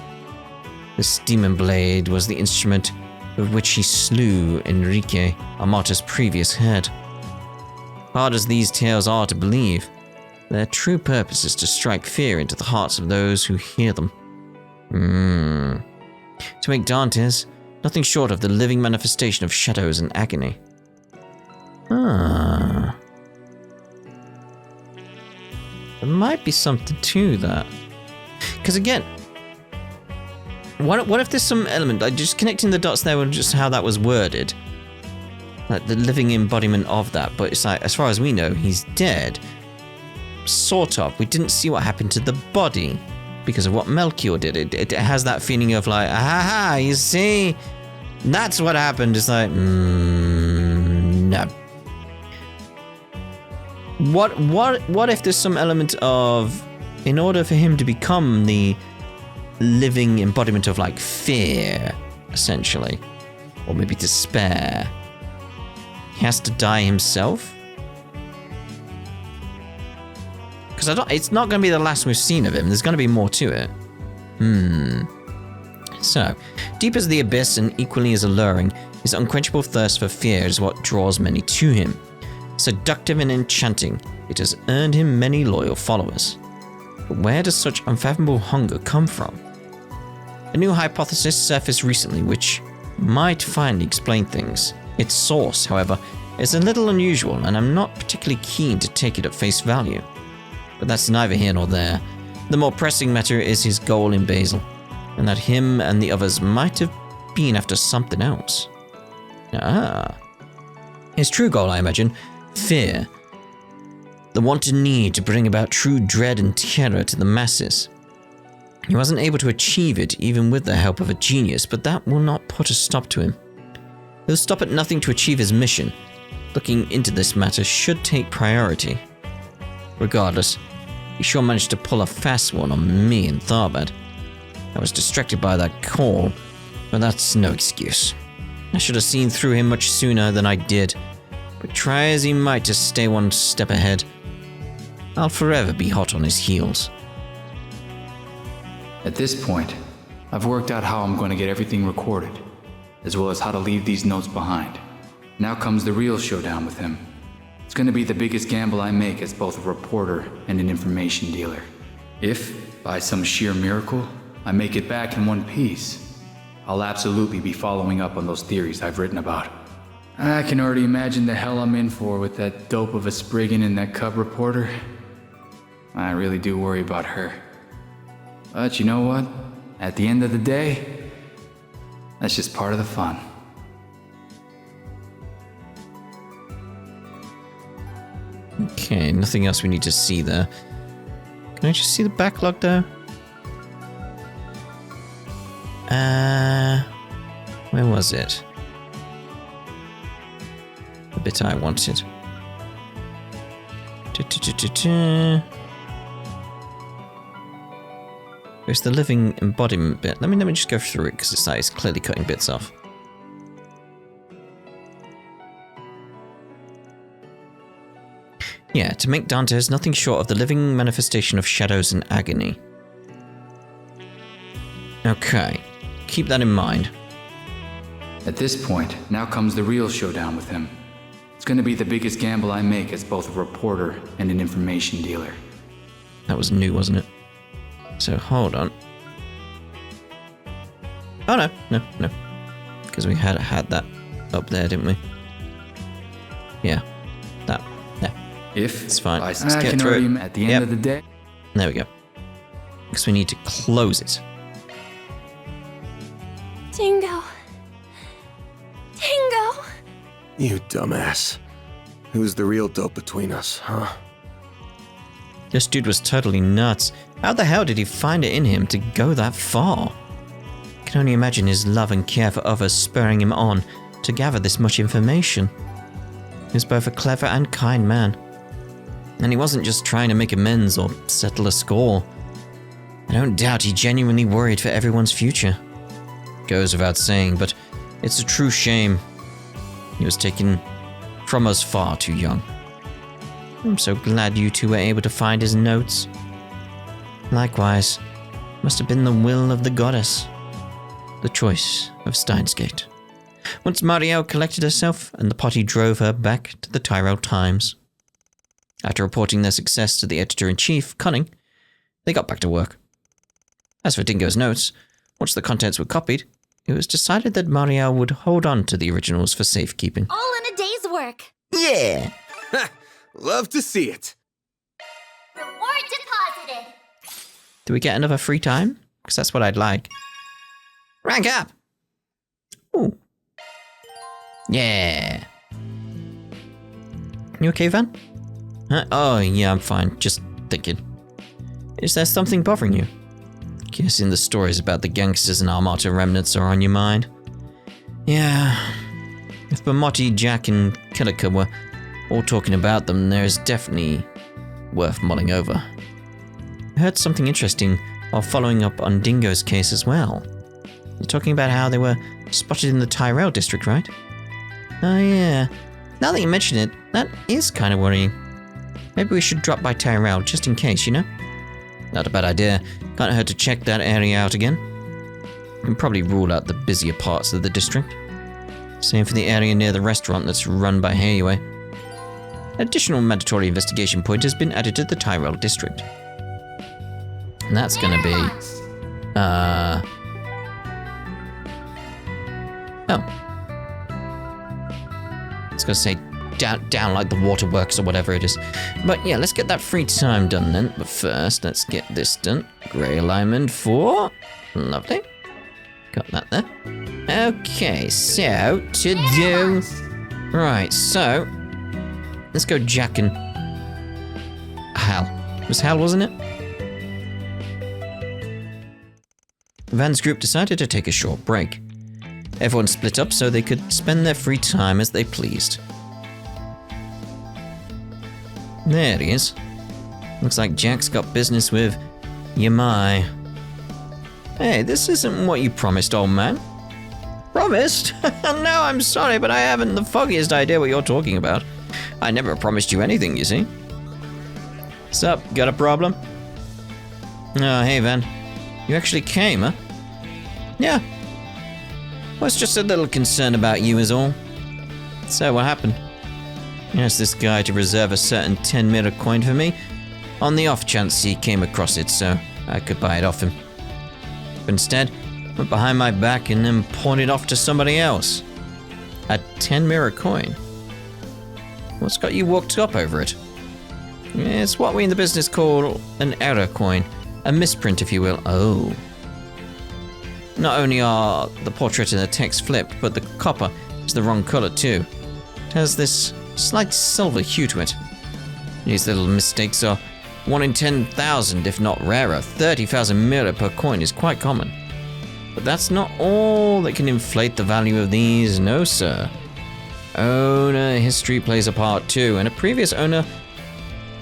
This demon blade was the instrument with which he slew Enrique, Armata's previous head. Hard as these tales are to believe, their true purpose is to strike fear into the hearts of those who hear them. To make Dantes nothing short of the living manifestation of shadows and agony. There might be something to that. Because again, what if there's some element, like just connecting the dots there with just how that was worded, like the living embodiment of that, but it's like, as far as we know, he's dead. Sort of. We didn't see what happened to the body because of what Melchior did. It has that feeling of like, aha, you see? That's what happened. It's like, no. What if there's some element of, in order for him to become the living embodiment of like fear, essentially, or maybe despair, he has to die himself? Because it's not going to be the last we've seen of him. There's going to be more to it. So, deep as the abyss and equally as alluring, his unquenchable thirst for fear is what draws many to him. Seductive and enchanting, it has earned him many loyal followers. But where does such unfathomable hunger come from? A new hypothesis surfaced recently which might finally explain things. Its source, however, is a little unusual, and I'm not particularly keen to take it at face value. But that's neither here nor there. The more pressing matter is his goal in Basel, and that him and the others might have been after something else. His true goal, I imagine, fear. The wanted need to bring about true dread and terror to the masses. He wasn't able to achieve it even with the help of a genius, but that will not put a stop to him. He'll stop at nothing to achieve his mission. Looking into this matter should take priority. Regardless, he sure managed to pull a fast one on me and Tharbad. I was distracted by that call, but that's no excuse. I should have seen through him much sooner than I did, but try as he might to stay one step ahead, I'll forever be hot on his heels. At this point, I've worked out how I'm going to get everything recorded, as well as how to leave these notes behind. Now comes the real showdown with him. It's going to be the biggest gamble I make as both a reporter and an information dealer. If, by some sheer miracle, I make it back in one piece, I'll absolutely be following up on those theories I've written about. I can already imagine the hell I'm in for with that dope of a Spriggan and that cub reporter. I really do worry about her. But you know what? At the end of the day, that's just part of the fun. Okay, nothing else we need to see there. Can I just see the backlog though? Where was it? The bit I wanted. It's the living embodiment bit. Let me just go through it because it's clearly cutting bits off. Yeah, to make Dantes nothing short of the living manifestation of shadows and agony. Okay, keep that in mind. At this point, now comes the real showdown with him. It's going to be the biggest gamble I make as both a reporter and an information dealer. That was new, wasn't it? So, hold on. Oh, no. Because we had that up there, didn't we? Yeah, that. If it's fine. Let's get can through it. At the end of the day. There we go. Because we need to close it. Dingo. You dumbass. Who's the real dope between us, huh? This dude was totally nuts. How the hell did he find it in him to go that far? I can only imagine his love and care for others spurring him on to gather this much information. He was both a clever and kind man. And he wasn't just trying to make amends or settle a score. I don't doubt he genuinely worried for everyone's future. Goes without saying, but it's a true shame. He was taken from us far too young. I'm so glad you two were able to find his notes. Likewise, must have been the will of the goddess. The choice of Steins Gate. Once Marielle collected herself and the party drove her back to the Tyrell Times. After reporting their success to the editor-in-chief, Cunning, they got back to work. As for Dingo's notes, once the contents were copied, it was decided that Marielle would hold on to the originals for safekeeping. All in a day's work. Yeah! Love to see it. Reward deposited. Do we get another free time? Because that's what I'd like. Rank up! Ooh. Yeah. You okay, Van? Huh? Oh, yeah, I'm fine. Just thinking. Is there something bothering you? Guessing the stories about the gangsters and Armata remnants are on your mind. Yeah. If Bamotti, Jack, and Killiker were all talking about them, there's definitely worth mulling over. I heard something interesting while following up on Dingo's case as well. You're talking about how they were spotted in the Tyrell district, right? Oh yeah. Now that you mention it, that is kind of worrying. Maybe we should drop by Tyrell just in case, you know? Not a bad idea. Can't hurt to check that area out again. You can probably rule out the busier parts of the district. Same for the area near the restaurant that's run by Hayway. An additional mandatory investigation point has been added to the Tyrell district. And that's gonna be... Oh. I was gonna say down like the waterworks or whatever it is. But yeah, let's get that free time done then. But first, let's get this done. Grey alignment 4. Lovely. Got that there. Okay, so to do... Right, so... Let's go Jack and... Hal. It was Hal, wasn't it? Van's group decided to take a short break. Everyone split up so they could spend their free time as they pleased. There he is. Looks like Jack's got business with Yamai. Hey, this isn't what you promised, old man. Promised? No, I'm sorry, but I haven't the foggiest idea what you're talking about. I never promised you anything, you see. Sup, got a problem? Oh, hey, Van. You actually came, huh? Yeah. Was just a little concerned about you is all. So, what happened? I asked this guy to reserve a certain 10 mirror coin for me, on the off chance he came across it so I could buy it off him. But instead, went behind my back and then pawned it off to somebody else. A 10 mirror coin. What's got you worked up over it? It's what we in the business call an error coin. A misprint, if you will. Oh. Not only are the portrait and the text flipped, but the copper is the wrong color too. It has this slight silver hue to it. These little mistakes are 1 in 10,000, if not rarer. 30,000 mirror per coin is quite common. But that's not all that can inflate the value of these, no sir. Owner history plays a part too, and a previous owner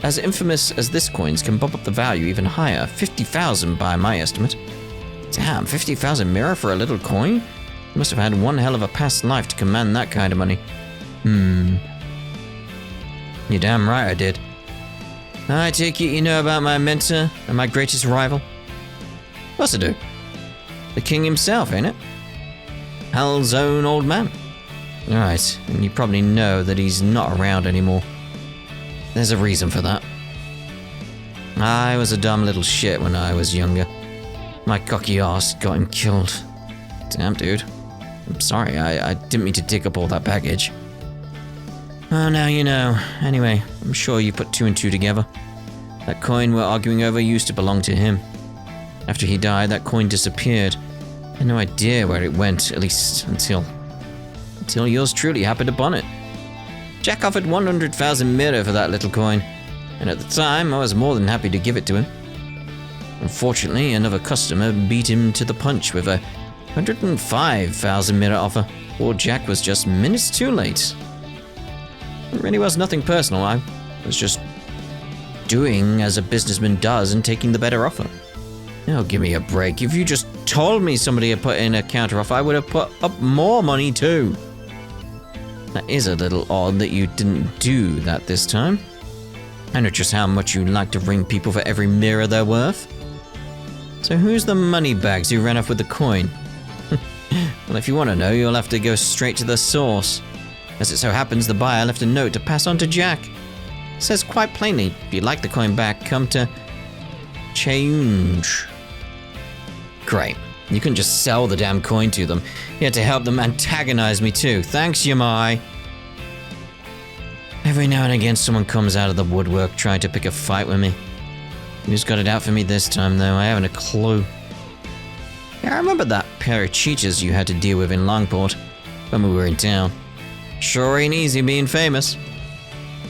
as infamous as this coins can bump up the value even higher. 50,000 by my estimate. Damn, 50,000 mirror for a little coin? You must have had one hell of a past life to command that kind of money. You're damn right I did. I take it you know about my mentor and my greatest rival? Of course I do. The king himself, ain't it? Hal's own old man. Right, and you probably know that he's not around anymore. There's a reason for that. I was a dumb little shit when I was younger. My cocky arse got him killed. Damn, dude. I'm sorry, I didn't mean to dig up all that baggage. Oh, now you know. Anyway, I'm sure you put 2 and 2 together. That coin we're arguing over used to belong to him. After he died, that coin disappeared. I had no idea where it went, at least until yours truly happened upon it. Jack offered 100,000 mirror for that little coin, and at the time I was more than happy to give it to him. Unfortunately, another customer beat him to the punch with a 105,000 mirror offer, or Jack was just minutes too late. It really was nothing personal, I was just doing as a businessman does and taking the better offer. Oh, give me a break. If you just told me somebody had put in a counteroffer, I would have put up more money too. That is a little odd that you didn't do that this time. I know just how much you like to ring people for every mirror they're worth. So who's the moneybags who ran off with the coin? Well, if you want to know, you'll have to go straight to the source. As it so happens, the buyer left a note to pass on to Jack. It says quite plainly, if you'd like the coin back, come to Cheunge. Great. You couldn't just sell the damn coin to them. You had to help them antagonize me too. Thanks, Yamai. Every now and again, someone comes out of the woodwork trying to pick a fight with me. Who's got it out for me this time, though? I haven't a clue. Yeah, I remember that pair of cheaters you had to deal with in Longport when we were in town. Sure ain't easy being famous.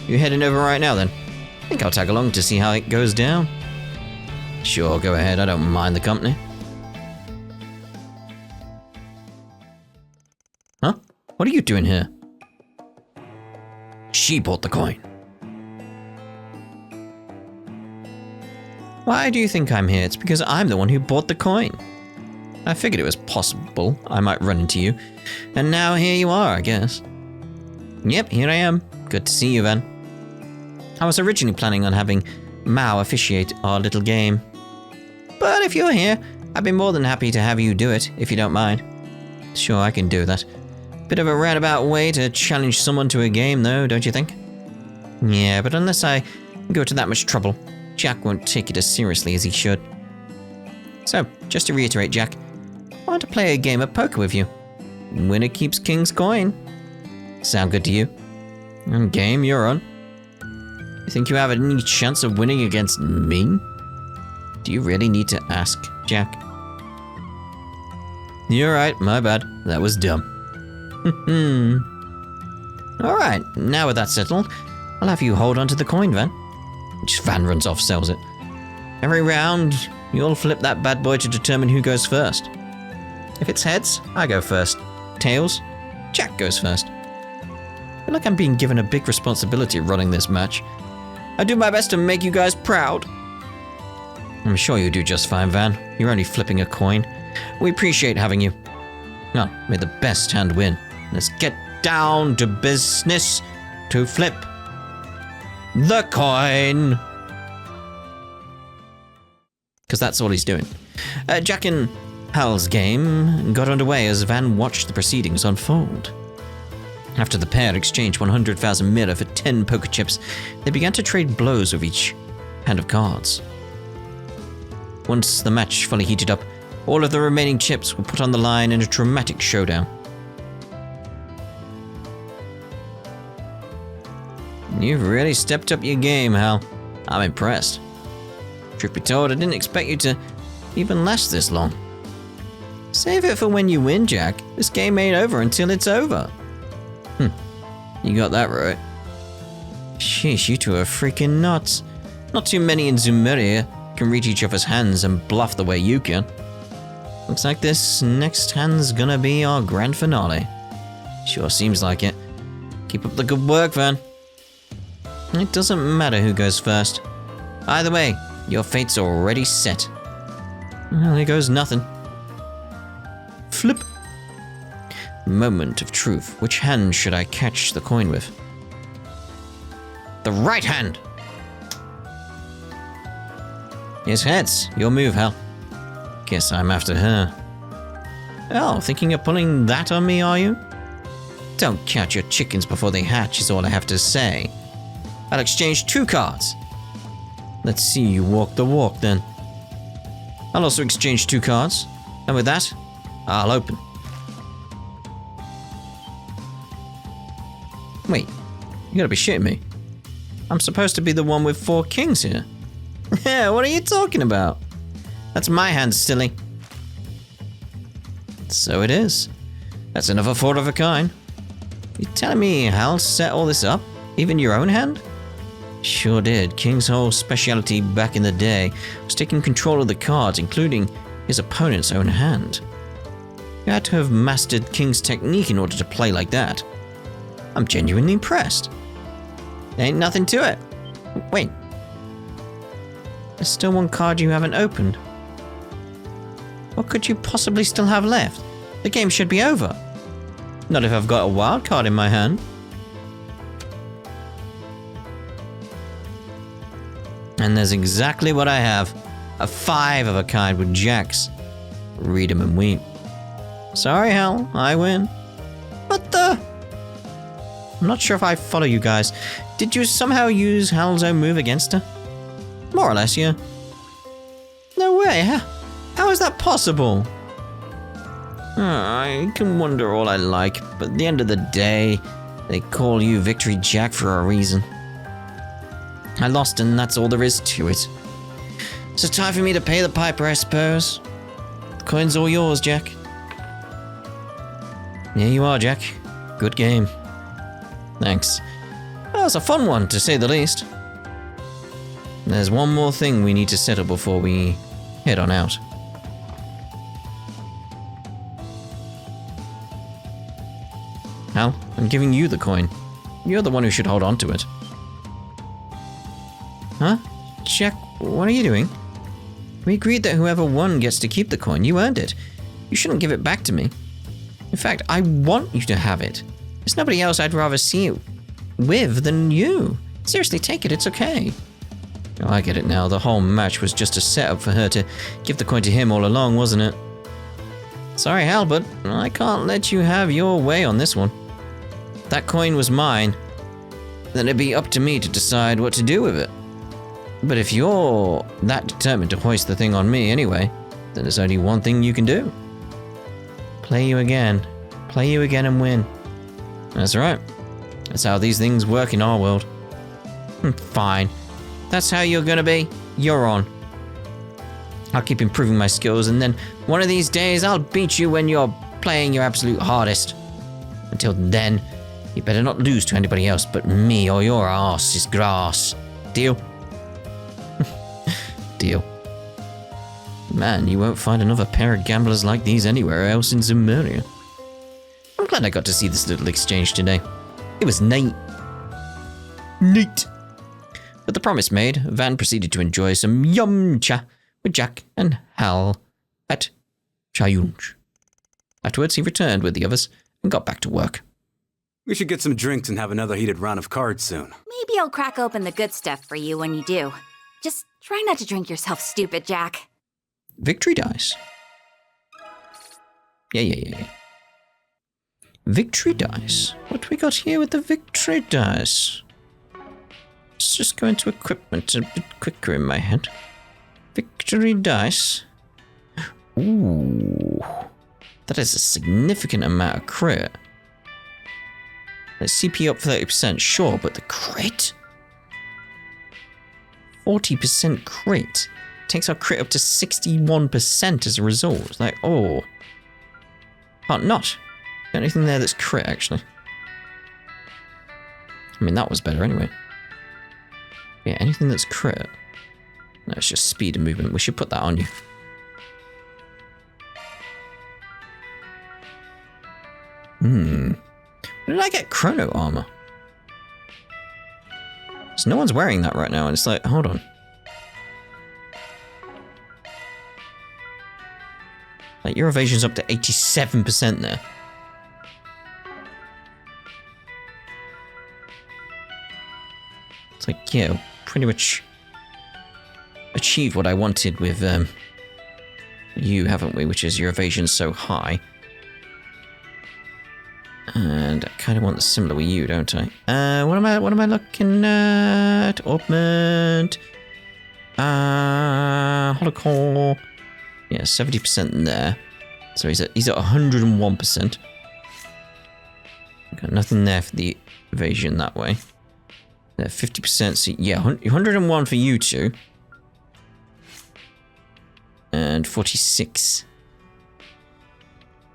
You heading over right now, then? I think I'll tag along to see how it goes down. Sure, go ahead. I don't mind the company. Huh? What are you doing here? She bought the coin. Why do you think I'm here? It's because I'm the one who bought the coin. I figured it was possible I might run into you. And now here you are, I guess. Yep, here I am. Good to see you, Van. I was originally planning on having Mao officiate our little game. But if you're here, I'd be more than happy to have you do it, if you don't mind. Sure, I can do that. Bit of a roundabout way to challenge someone to a game, though, don't you think? Yeah, but unless I go to that much trouble, Jack won't take it as seriously as he should. So, just to reiterate, Jack, I want to play a game of poker with you. Winner keeps King's coin. Sound good to you? Game, you're on. You think you have any chance of winning against me? Do you really need to ask, Jack? You're right, my bad. That was dumb. Alright, now with that settled, I'll have you hold on to the coin, Van. Which Van runs off, sells it. Every round, you'll flip that bad boy to determine who goes first. If it's heads, I go first. Tails, Jack goes first. I feel like I'm being given a big responsibility running this match. I do my best to make you guys proud. I'm sure you do just fine, Van. You're only flipping a coin. We appreciate having you. Now, may the best hand win. Let's get down to business to flip the coin. Because that's all he's doing. Jack and Hal's game got underway as Van watched the proceedings unfold. After the pair exchanged 100,000 mirror for 10 poker chips, they began to trade blows with each hand of cards. Once the match fully heated up, all of the remaining chips were put on the line in a dramatic showdown. You've really stepped up your game, Hal. I'm impressed. Truth be told, I didn't expect you to even last this long. Save it for when you win, Jack. This game ain't over until it's over. You got that right. Sheesh, you two are freaking nuts. Not too many in Zumeria can reach each other's hands and bluff the way you can. Looks like this next hand's gonna be our grand finale. Sure seems like it. Keep up the good work, Van. It doesn't matter who goes first. Either way, your fate's already set. Well, here goes nothing. Flip. Moment of truth. Which hand should I catch the coin with? The right hand! It's heads. Your move, Hal. Guess I'm after her. Oh, thinking of pulling that on me, are you? Don't count your chickens before they hatch is all I have to say. I'll exchange 2 cards. Let's see you walk the walk, then. I'll also exchange 2 cards. And with that, I'll open. Wait, you gotta be shitting me. I'm supposed to be the one with 4 kings here. Yeah, what are you talking about? That's my hand, silly. So it is. That's another 4 of a kind. You telling me Hal set all this up? Even your own hand? Sure did. King's whole speciality back in the day was taking control of the cards, including his opponent's own hand. You had to have mastered King's technique in order to play like that. I'm genuinely impressed. Ain't nothing to it. Wait. There's still 1 card you haven't opened. What could you possibly still have left? The game should be over. Not if I've got a wild card in my hand. And there's exactly what I have. A 5 of a kind with jacks. Read 'em and weep. Sorry, Hal, I win. What the? I'm not sure if I follow you guys. Did you somehow use Hal's own move against her? More or less, yeah. No way, how is that possible? I can wonder all I like, but at the end of the day, they call you Victory Jack for a reason. I lost and that's all there is to it. So time for me to pay the piper, I suppose. The coin's all yours, Jack. Here you are, Jack. Good game. Thanks. That was a fun one, to say the least. There's one more thing we need to settle before we head on out. Hal, I'm giving you the coin. You're the one who should hold on to it. Huh? Jack, what are you doing? We agreed that whoever won gets to keep the coin. You earned it. You shouldn't give it back to me. In fact, I want you to have it. There's nobody else I'd rather see it with than you. Seriously, take it. It's okay. Oh, I get it now. The whole match was just a setup for her to give the coin to him all along, wasn't it? Sorry, Hal, but I can't let you have your way on this one. If that coin was mine, then it'd be up to me to decide what to do with it. But if you're that determined to hoist the thing on me anyway, then there's only one thing you can do. Play you again. Play you again and win. That's right. That's how these things work in our world. Fine. That's how you're gonna be. You're on. I'll keep improving my skills, and then one of these days I'll beat you when you're playing your absolute hardest. Until then, you better not lose to anybody else but me, or your ass is grass. Deal? Deal. Man, you won't find another pair of gamblers like these anywhere else in Zemuria. I'm glad I got to see this little exchange today. It was neat. Neat. With the promise made, Van proceeded to enjoy some yum cha with Jack and Hal at Chayunj. Afterwards, he returned with the others and got back to work. We should get some drinks and have another heated round of cards soon. Maybe I'll crack open the good stuff for you when you do. Just try not to drink yourself stupid, Jack. Victory dice. Yeah. Victory dice. What do we got here with the victory dice? Let's just go into equipment a bit quicker in my head. Victory dice. Ooh. That is a significant amount of crit. Let's CP up 30%, sure, but the crit? 40% crit. Takes our crit up to 61% as a result. Like, oh. Can't not. Got anything there that's crit, actually? I mean, that was better anyway. Yeah, anything that's crit. No, it's just speed and movement. We should put that on you. When did I get chrono armor? So no one's wearing that right now, and it's like, hold on. Like, your evasion's up to 87% there. It's like, yeah, pretty much achieved what I wanted with you, haven't we? Which is your evasion's so high. And I kind of want the similar with you, don't I? What am I looking at? Augment. Holocore. Yeah, 70% there. So he's at 101%. Got nothing there for the evasion that way. 50%. So yeah, 101 for you two. And 46.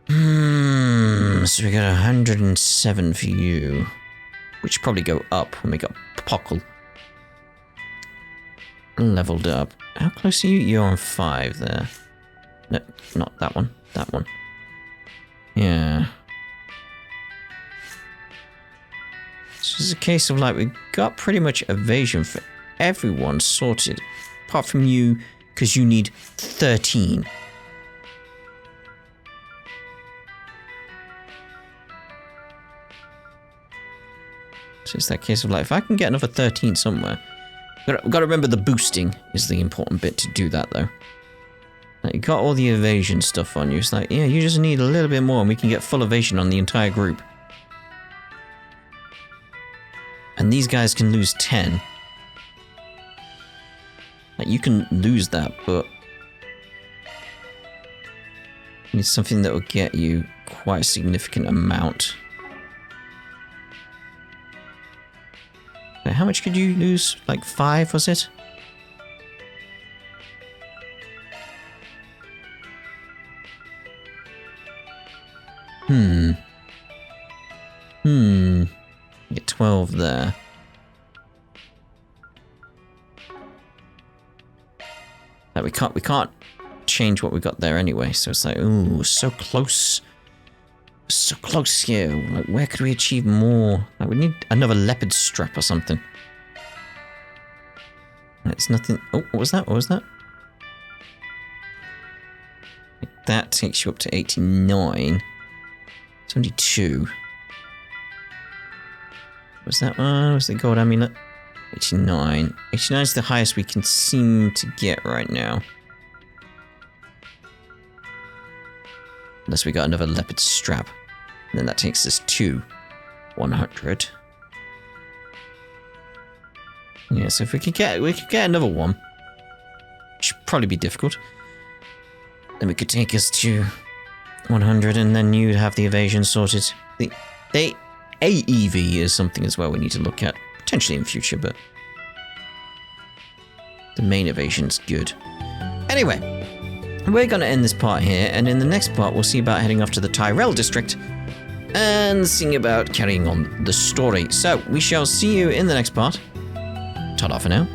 So we got 107 for you. Which should probably go up when we got Pockle leveled up. How close are you? You're on 5 there. No, not that one. That one. Yeah. So it's a case of like, we got pretty much evasion for everyone sorted. Apart from you, because you need 13. So it's that case of like, if I can get another 13 somewhere. We've got to remember the boosting is the important bit to do that, though. Like, you got all the evasion stuff on you. It's like, yeah, you just need a little bit more and we can get full evasion on the entire group. And these guys can lose 10. Like, you can lose that, but you need something that will get you quite a significant amount. Now, how much could you lose? Like 5, was it? Get 12 there. Like, we can't change what we got there anyway, so it's like, ooh, so close. So close here. Like, where could we achieve more? Like, we need another leopard strap or something. It's nothing. Oh, what was that? What was that? Like, that takes you up to 89. 72. Was that one? Was the gold amulet? 89. 89 is the highest we can seem to get right now. Unless we got another leopard strap. And then that takes us to 100. Yeah, so if we could get another one. Which should probably be difficult. Then we could take us to 100 and then you'd have the evasion sorted. The AEV is something as well we need to look at. Potentially in future, but the main evasion's good. Anyway, we're going to end this part here, and in the next part we'll see about heading off to the Tyrell district and seeing about carrying on the story. So, we shall see you in the next part. Ta-da for now.